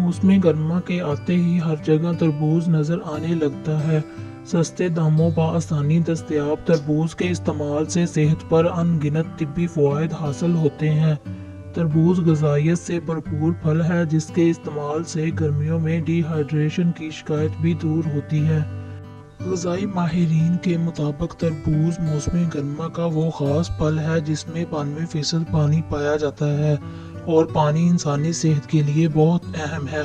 موسم گرما کے آتے ہی ہر جگہ تربوز نظر آنے لگتا ہے۔ سستے داموں بآسانی دستیاب تربوز کے استعمال سے صحت پر ان گنت طبی فوائد حاصل ہوتے ہیں۔ تربوز غذائیت سے بھرپور پھل ہے جس کے استعمال سے گرمیوں میں ڈی ہائیڈریشن کی شکایت بھی دور ہوتی ہے۔ غذائی ماہرین کے مطابق تربوز موسم گرما کا وہ خاص پھل ہے جس میں 92% پانی پایا جاتا ہے، اور پانی انسانی صحت کے لیے بہت اہم ہے۔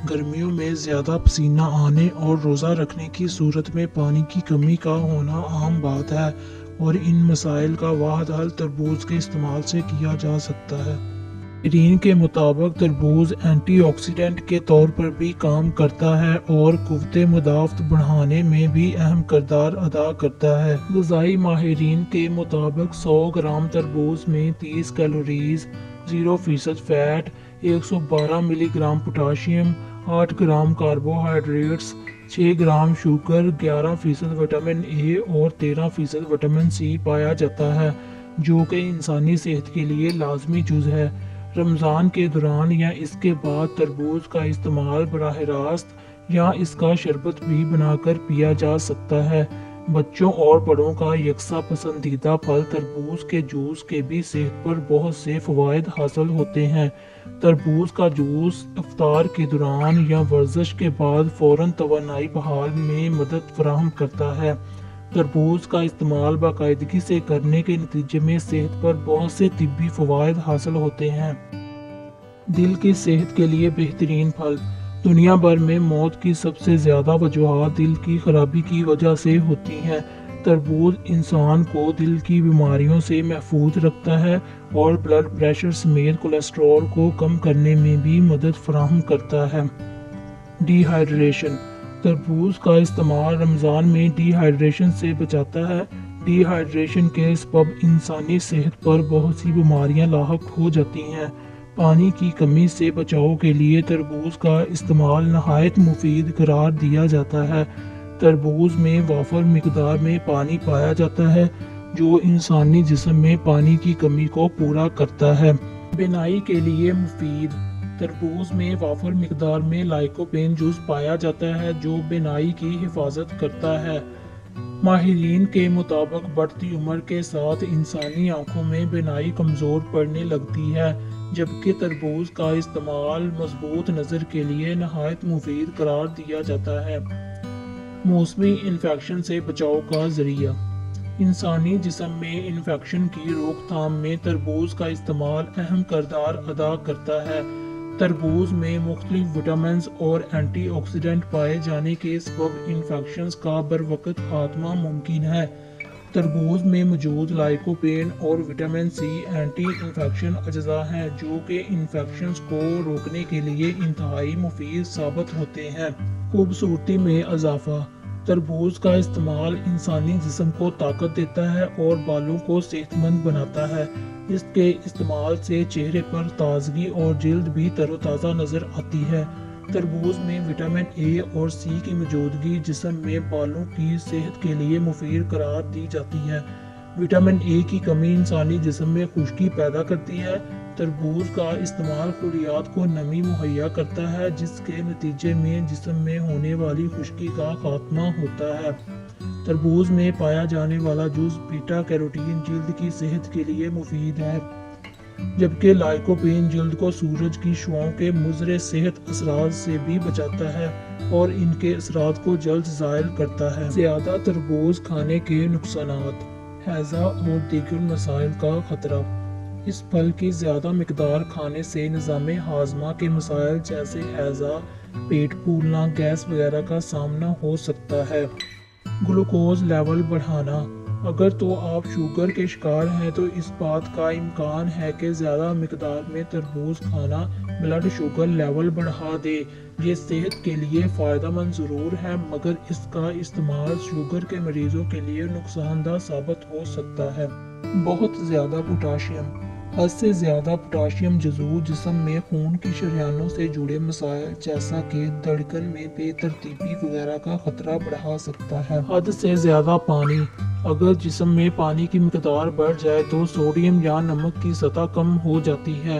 گرمیوں میں زیادہ پسینہ آنے اور روزہ رکھنے کی صورت میں پانی کی کمی کا ہونا عام بات ہے، اور ان مسائل کا واحد حل تربوز کے استعمال سے کیا جا سکتا ہے۔ ماہرین کے مطابق تربوز اینٹی آکسیڈنٹ کے طور پر بھی کام کرتا ہے اور قوت مدافعت بڑھانے میں بھی اہم کردار ادا کرتا ہے۔ غذائی ماہرین کے مطابق 100 گرام تربوز میں 30 کیلوریز، 0% فیٹ، 112 ملی gram potassium, 8 gram carbohydrates, 6 gram sugar, 11% vitamin A اور 13% وٹامن سی پایا جاتا ہے، جو کہ انسانی صحت کے لیے لازمی جز ہے۔ رمضان کے دوران یا اس کے بعد تربوز کا استعمال براہ راست یا اس کا شربت بھی بنا کر پیا جا سکتا ہے۔ بچوں اور بڑوں کا یکساں پسندیدہ پھل تربوز کے جوس کے بھی صحت پر بہت سے فوائد حاصل ہوتے ہیں۔ تربوز کا جوس افطار کے دوران یا ورزش کے بعد فوراً توانائی بحال میں مدد فراہم کرتا ہے۔ تربوز کا استعمال باقاعدگی سے کرنے کے نتیجے میں صحت پر بہت سے طبی فوائد حاصل ہوتے ہیں۔ دل کی صحت کے لیے بہترین پھل۔ دنیا بھر میں موت کی سب سے زیادہ وجوہات دل کی خرابی کی وجہ سے ہوتی ہیں۔ تربوز انسان کو دل کی بیماریوں سے محفوظ رکھتا ہے اور بلڈ پریشر سمیت کولیسٹرول کو کم کرنے میں بھی مدد فراہم کرتا ہے۔ D hydration. تربوز کا استعمال رمضان میں ڈی ہائیڈریشن سے بچاتا ہے۔ ڈی ہائیڈریشن کے سبب انسانی صحت پر بہت سی بیماریاں لاحق ہو جاتی ہیں۔ پانی کی کمی سے بچاؤ کے لیے تربوز کا استعمال نہایت مفید قرار دیا جاتا ہے۔ تربوز میں وافر مقدار میں پانی پایا جاتا ہے جو انسانی جسم میں پانی کی کمی کو پورا کرتا ہے۔ بینائی کے لیے مفید۔ تربوز میں وافر مقدار میں لائکوپین جز پایا جاتا ہے جو بینائی کی حفاظت کرتا ہے۔ ماہرین کے مطابق بڑھتی عمر کے ساتھ انسانی آنکھوں میں بینائی کمزور پڑنے لگتی ہے، جبکہ تربوز کا استعمال مضبوط نظر کے لیے نہایت مفید قرار دیا جاتا ہے۔ موسمی انفیکشن سے بچاؤ کا ذریعہ۔ انسانی جسم میں انفیکشن کی روک تھام میں تربوز کا استعمال اہم کردار ادا کرتا ہے۔ تربوز میں مختلف وٹامنز اور اینٹی آکسیڈنٹ پائے جانے کے سبب انفیکشنز کا بروقت خاتمہ ممکن ہے۔ تربوز میں موجود لائکوپین اور وٹامن سی اینٹی انفیکشن اجزاء ہیں جو کہ انفیکشنز کو روکنے کے لیے انتہائی مفید ثابت ہوتے ہیں۔ خوبصورتی میں اضافہ۔ تربوز کا استعمال انسانی جسم کو طاقت دیتا ہے اور بالوں کو صحت مند بناتا ہے۔ اس کے استعمال سے چہرے پر تازگی اور جلد بھی تر و تازہ نظر آتی ہے۔ تربوز میں وٹامن اے اور سی کی موجودگی جسم میں بالوں کی صحت کے لیے مفید قرار دی جاتی ہے۔ وٹامن اے کی کمی انسانی جسم میں خشکی پیدا کرتی ہے۔ تربوز کا استعمال خلیات کو نمی مہیا کرتا ہے جس کے نتیجے میں جسم میں ہونے والی خشکی کا خاتمہ ہوتا ہے۔ تربوز میں پایا جانے والا جز بیٹا کیروٹین جلد کی صحت کے لیے مفید ہے، جبکہ لائکوپین جلد کو سورج کی شعاؤں کے مضر صحت اثرات سے بھی بچاتا ہے اور ان کے اثرات کو جلد زائل کرتا ہے۔ زیادہ تربوز کھانے کے نقصانات۔ ہیضہ اور دیگر مسائل کا خطرہ۔ اس پھل کی زیادہ مقدار کھانے سے نظام ہاضمہ کے مسائل جیسے ہیضہ، پیٹ پھولنا، گیس وغیرہ کا سامنا ہو سکتا ہے۔ گلوکوز لیول بڑھانا۔ اگر تو آپ شوگر کے شکار ہیں تو اس بات کا امکان ہے کہ زیادہ مقدار میں تربوز کھانا بلڈ شوگر لیول بڑھا دے۔ یہ صحت کے لیے فائدہ مند ضرور ہے مگر اس کا استعمال شوگر کے مریضوں کے لیے نقصان دہ ثابت ہو سکتا ہے۔ بہت زیادہ پوٹاشیم۔ حد سے زیادہ پوٹاشیم جذور جسم میں خون کی شریانوں سے جڑے مسائل جیسا کہ دھڑکن میں بے ترتیبی وغیرہ کا خطرہ بڑھا سکتا ہے۔ حد سے زیادہ پانی۔ اگر جسم میں پانی کی مقدار بڑھ جائے تو سوڈیم یا نمک کی سطح کم ہو جاتی ہے۔